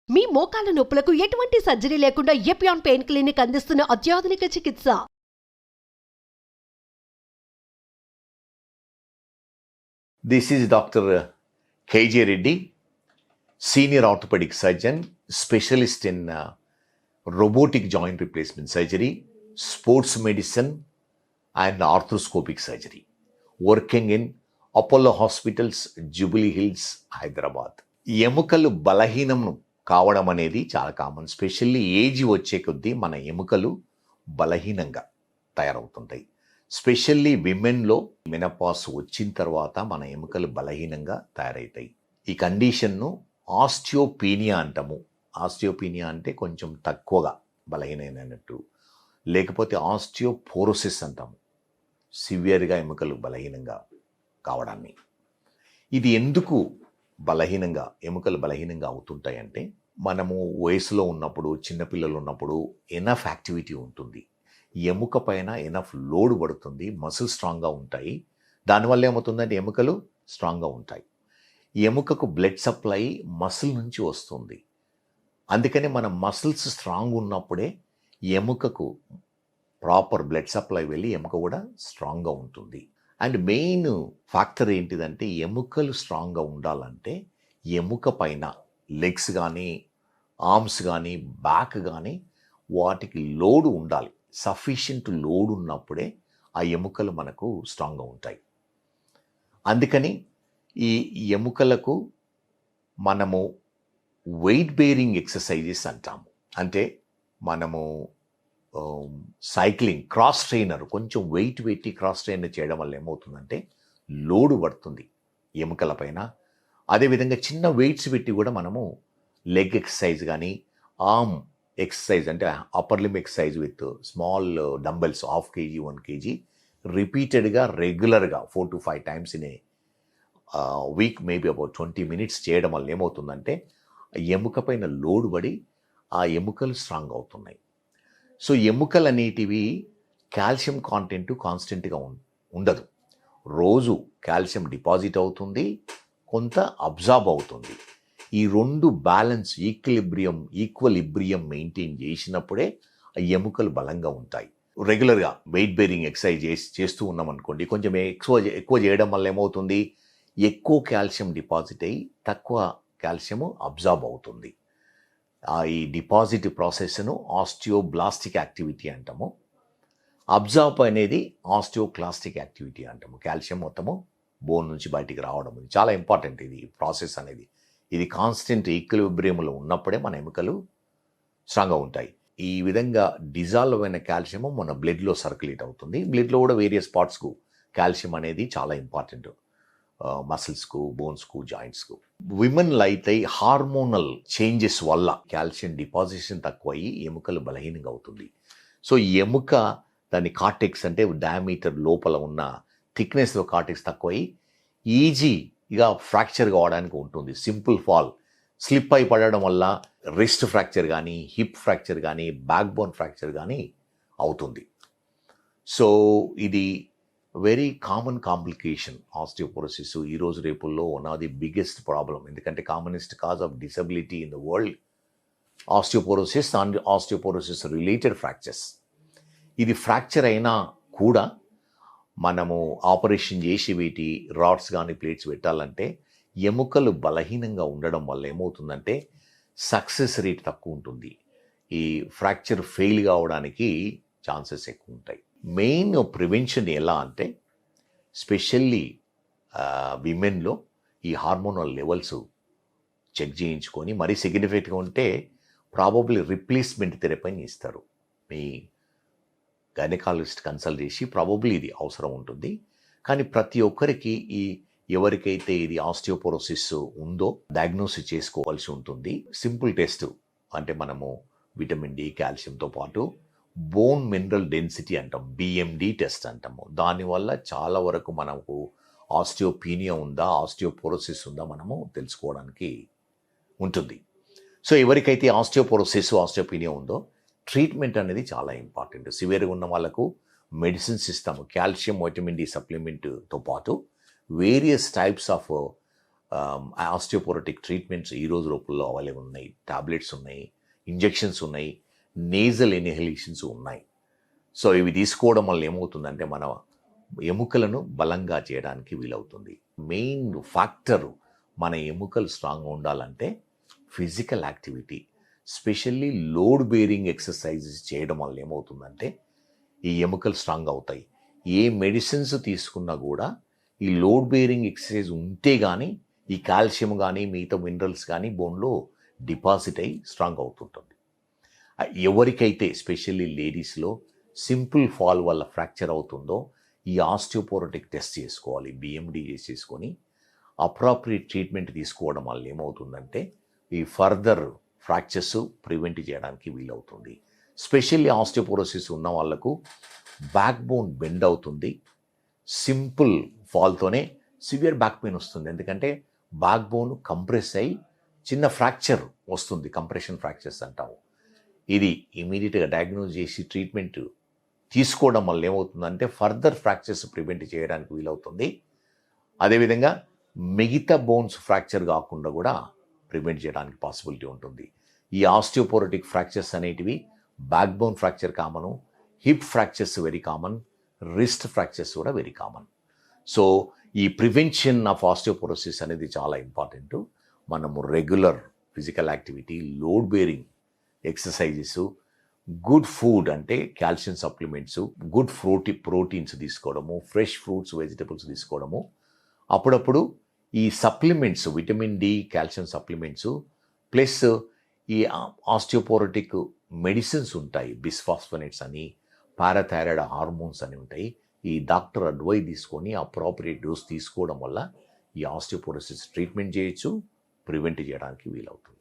మీ మోకాల నొప్పులకు ఎటువంటి సర్జరీ లేకుండా ఎపియాన్ పెయిన్ క్లినిక్ అందిస్తున్న అత్యాధునిక చికిత్స. This is Dr. K.J. Reddy, Senior Orthopedic Surgeon, Specialist in Robotic Joint Replacement Surgery, Sports Medicine and Arthroscopic Surgery, working in Apollo Hospitals, Jubilee Hills, Hyderabad. ఎముకలు బలహీనం కావడం అనేది చాలా కామన్. స్పెషల్లీ ఏజ్ వచ్చే కొద్దీ మన ఎముకలు బలహీనంగా తయారవుతుంటాయి. స్పెషల్లీ విమెన్లో మెనపాస్ వచ్చిన తర్వాత మన ఎముకలు బలహీనంగా తయారవుతాయి. ఈ కండిషన్ను ఆస్టియోపీనియా అంటాము. ఆస్టియోపీనియా అంటే కొంచెం తక్కువగా బలహీనమైనట్టు, లేకపోతే ఆస్టియోపోరోసిస్ అంటాము, సివియర్గా ఎముకలు బలహీనంగా కావడాన్ని. ఇది ఎందుకు ఎముకలు బలహీనంగా అవుతుంటాయంటే, మనము వయసులో ఉన్నప్పుడు, చిన్నపిల్లలు ఉన్నప్పుడు ఎనఫ్ యాక్టివిటీ ఉంటుంది, ఎముక పైన ఎనఫ్ లోడ్ పడుతుంది, మసిల్ స్ట్రాంగ్గా ఉంటాయి. దానివల్ల ఏమవుతుందంటే ఎముకలు స్ట్రాంగ్గా ఉంటాయి. ఎముకకు బ్లడ్ సప్లై మసిల్ నుంచి వస్తుంది. అందుకని మన మసిల్స్ స్ట్రాంగ్ ఉన్నప్పుడే ఎముకకు ప్రాపర్ బ్లడ్ సప్లై వెళ్ళి ఎముక కూడా స్ట్రాంగ్గా ఉంటుంది. అండ్ మెయిన్ ఫ్యాక్టర్ ఏంటిదంటే, ఎముకలు స్ట్రాంగ్గా ఉండాలంటే ఎముక పైన లెగ్స్ కానీ, ఆర్మ్స్ కానీ, బ్యాక్ కానీ వాటికి లోడ్ ఉండాలి. సఫిషియంట్ లోడ్ ఉన్నప్పుడే ఆ ఎముకలు మనకు స్ట్రాంగ్గా ఉంటాయి. అందుకని ఈ ఎముకలకు మనము వెయిట్ బేరింగ్ ఎక్సర్సైజెస్ అంటాము. అంటే మనము సైక్లింగ్, క్రాస్ ట్రైనర్, కొంచెం వెయిట్ పెట్టి క్రాస్ ట్రైనర్ చేయడం వల్ల ఏమవుతుందంటే లోడు పడుతుంది ఎముకల పైన. అదేవిధంగా చిన్న వెయిట్స్ పెట్టి కూడా మనము లెగ్ ఎక్సర్సైజ్ కానీ, ఆర్మ్ ఎక్సర్సైజ్ అంటే upper లిమ్ exercise with small dumbbells 1/2 kg 1 kg రిపీటెడ్గా రెగ్యులర్గా 4 to 5 times in a week, maybe about 20 minutes చేయడం వల్ల ఏమవుతుందంటే ఎముక పైన లోడ్ పడి ఆ ఎముకలు స్ట్రాంగ్ అవుతున్నాయి. సో ఎముకలు అనేటివి కాల్షియం కాంటెంట్ కాన్స్టెంట్గా ఉండదు. రోజు కాల్షియం డిపాజిట్ అవుతుంది, కొంత అబ్జార్బ్ అవుతుంది. ఈ రెండు బ్యాలెన్స్, ఈక్వలిబ్రియం మెయింటైన్ చేసినప్పుడే ఆ ఎముకలు బలంగా ఉంటాయి. రెగ్యులర్గా వెయిట్ బేరింగ్ ఎక్సర్సైజ్ చేస్తూ ఉన్నాం అనుకోండి, కొంచెం ఎక్కువ చేయడం వల్ల ఏమవుతుంది, ఎక్కువ కాల్షియం డిపాజిట్ అయ్యి తక్కువ కాల్షియం అబ్జార్బ్ అవుతుంది. ఈ డిపాజిట్ ప్రాసెస్ను ఆస్టియోబ్లాస్టిక్ యాక్టివిటీ అంటాము. అబ్జార్బ్ అనేది ఆస్టియోక్లాస్టిక్ యాక్టివిటీ అంటాము. కాల్షియం మొత్తము బోన్ నుంచి బయటికి రావడం, ఇది చాలా ఇంపార్టెంట్. ఇది ప్రాసెస్ అనేది ఇది కాన్స్టెంట్ ఈక్విలిబ్రియంలో ఉన్నప్పుడే మన ఎముకలు స్ట్రాంగ్గా ఉంటాయి. ఈ విధంగా డిజాల్వ్ అయిన కాల్షియం మన బ్లడ్లో సర్క్యులేట్ అవుతుంది. బ్లడ్లో కూడా వేరియస్ పార్ట్స్కు కాల్షియం అనేది చాలా ఇంపార్టెంట్, మసిల్స్కు, బోన్స్కు, జాయింట్స్కు. విమెన్లో అయితే హార్మోనల్ చేంజెస్ వల్ల కాల్షియం డిపాజిషన్ తక్కువయ్యి ఎముకలు బలహీనంగా అవుతుంది. సో ఎముక దాని కార్టెక్స్ అంటే డయామీటర్ లోపల ఉన్న థిక్నెస్లో కార్టెక్స్ తక్కువయ్యి ఈజీగా ఫ్రాక్చర్ కావడానికి ఉంటుంది. సింపుల్ ఫాల్, స్లిప్ అయి పడడం వల్ల రిస్ట్ ఫ్రాక్చర్ కానీ, హిప్ ఫ్రాక్చర్ కానీ, బ్యాక్ బోన్ ఫ్రాక్చర్ కానీ అవుతుంది. సో ఇది వెరీ కామన్ కాంప్లికేషన్ ఆస్టియోపోరోసిస్. ఈరోజు రేపుల్లో one of the biggest problem. ఎందుకంటే commonest cause of disability in the world osteoporosis and osteoporosis related fractures. ఇది ఫ్రాక్చర్ అయినా కూడా మనము ఆపరేషన్ చేసి వీటి రాడ్స్ కానీ ప్లేట్స్ పెట్టాలంటే ఎముకలు బలహీనంగా ఉండడం వల్ల ఏమవుతుందంటే సక్సెస్ రేట్ తక్కువ ఉంటుంది. ఈ ఫ్రాక్చర్ ఫెయిల్ కావడానికి ఛాన్సెస్ ఎక్కువ ఉంటాయి. మెయిన్ ప్రివెన్షన్ ఎలా అంటే, స్పెషల్లీ విమెన్లో ఈ హార్మోనల్ లెవెల్స్ చెక్ చేయించుకొని, మరీ సిగ్నిఫికెంట్గా ఉంటే ప్రాబబ్లీ రిప్లేస్మెంట్ థెరపీని ఇస్తారు. మీ గైనకాలజిస్ట్ కన్సల్ట్ చేసి ప్రాబబ్లీ ఇది అవసరం ఉంటుంది. కానీ ప్రతి ఒక్కరికి ఎవరికైతే ఇది ఆస్టియోపోరోసిస్ ఉందో డయాగ్నోసిస్ చేసుకోవాల్సి ఉంటుంది. సింపుల్ టెస్ట్ అంటే మనము విటమిన్ డి, కాల్షియంతో పాటు బోన్ మినరల్ డెన్సిటీ అంటాం, బిఎండి టెస్ట్ అంటాము. దానివల్ల చాలా వరకు మనకు ఆస్టియోపీనియా ఉందా, ఆస్టియోపోరోసిస్ ఉందా మనము తెలుసుకోవడానికి ఉంటుంది. సో ఎవరికైతే ఆస్టియోపీనియా ఉందో ట్రీట్మెంట్ అనేది చాలా ఇంపార్టెంట్. సివియర్గా ఉన్న వాళ్ళకు మెడిసిన్స్ ఇస్తాము, కాల్షియం, వైటమిన్ డి సప్లిమెంట్తో పాటు various types of osteoporotic treatments ఈ రోజు రూపంలో అవైలబుల్ ఉన్నాయి. టాబ్లెట్స్ ఉన్నాయి, ఇంజెక్షన్స్ ఉన్నాయి, నేజల్ ఇన్హలేషన్స్ ఉన్నాయి. సో ఇవి తీసుకోవడం వల్ల ఏమవుతుందంటే మన ఎముకలను బలంగా చేయడానికి వీలవుతుంది. మెయిన్ ఫ్యాక్టర్ మన ఎముకలు స్ట్రాంగ్గా ఉండాలంటే physical activity, specially load bearing exercises చేయడం వల్ల ఏమవుతుందంటే ఈ ఎముకలు స్ట్రాంగ్ అవుతాయి. ఏ మెడిసిన్స్ తీసుకున్నా కూడా ఈ లోడ్ బేరింగ్ ఎక్సర్సైజ్ ఉంటే కానీ ఈ కాల్షియం కానీ మిగతా మినరల్స్ కానీ బోన్లో డిపాజిట్ అయ్యి స్ట్రాంగ్ అవుతుంటుంది. ఎవరికైతే స్పెషల్లీ లేడీస్లో సింపుల్ ఫాల్ వల్ల ఫ్రాక్చర్ అవుతుందో ఈ ఆస్టియోపోరోటిక్ టెస్ట్ చేసుకోవాలి. బిఎండి చేసేసుకొని అప్రాప్రియేట్ ట్రీట్మెంట్ తీసుకోవడం వల్ల ఏమవుతుందంటే ఈ ఫర్దర్ ఫ్రాక్చర్స్ ప్రివెంట్ చేయడానికి వీలవుతుంది. స్పెషల్లీ ఆస్టియోపోరోసిస్ ఉన్న వాళ్ళకు బ్యాక్ బోన్ బెండ్ అవుతుంది. సింపుల్ ఫాల్తోనే సివియర్ బ్యాక్ పెయిన్ వస్తుంది. ఎందుకంటే బ్యాక్ బోన్ కంప్రెస్ అయ్యి చిన్న ఫ్రాక్చర్ వస్తుంది, కంప్రెషన్ ఫ్రాక్చర్స్ అంటాము. ఇది ఇమీడియట్గా డయాగ్నోజ్ చేసి ట్రీట్మెంట్ తీసుకోవడం వల్ల ఏమవుతుందంటే ఫర్దర్ ఫ్రాక్చర్స్ ప్రివెంట్ చేయడానికి వీలవుతుంది. అదేవిధంగా మిగతా బోన్స్ ఫ్రాక్చర్ కాకుండా కూడా ప్రివెంట్ చేయడానికి పాసిబిలిటీ ఉంటుంది. ఈ ఆస్టియోపోరోటిక్ ఫ్రాక్చర్స్ అనేటివి back bone fracture common, hip fractures very common, wrist fractures కూడా వెరీ కామన్. సో ఈ ప్రివెన్షన్ ఆఫ్ ఆస్టియోపోరోసిస్ అనేది చాలా ఇంపార్టెంట్. మనము regular physical activity, load bearing exercises, good food అంటే కాల్షియం సప్లిమెంట్స్, గుడ్ ప్రోటీన్స్ తీసుకోవడము, fresh fruits vegetables తీసుకోవడము, అప్పుడప్పుడు ఈ supplements vitamin D, calcium supplements plus ఈ ఆస్టియోపోరోటిక్ మెడిసిన్స్ ఉంటాయి, బిస్ఫాస్ఫోనేట్స్ అని, పారాథైరాయిడ్ హార్మోన్స్ అని ఉంటాయి. ఈ డాక్టర్ అడ్వైస్ తీసుకొని అప్రాప్రియేట్ డోస్ తీసుకోవడం వల్ల ఈ ఆస్టియోపోరోసిస్ ట్రీట్మెంట్ చేయొచ్చు, ప్రివెంట్ చేయడానికి వీలవుతుంది.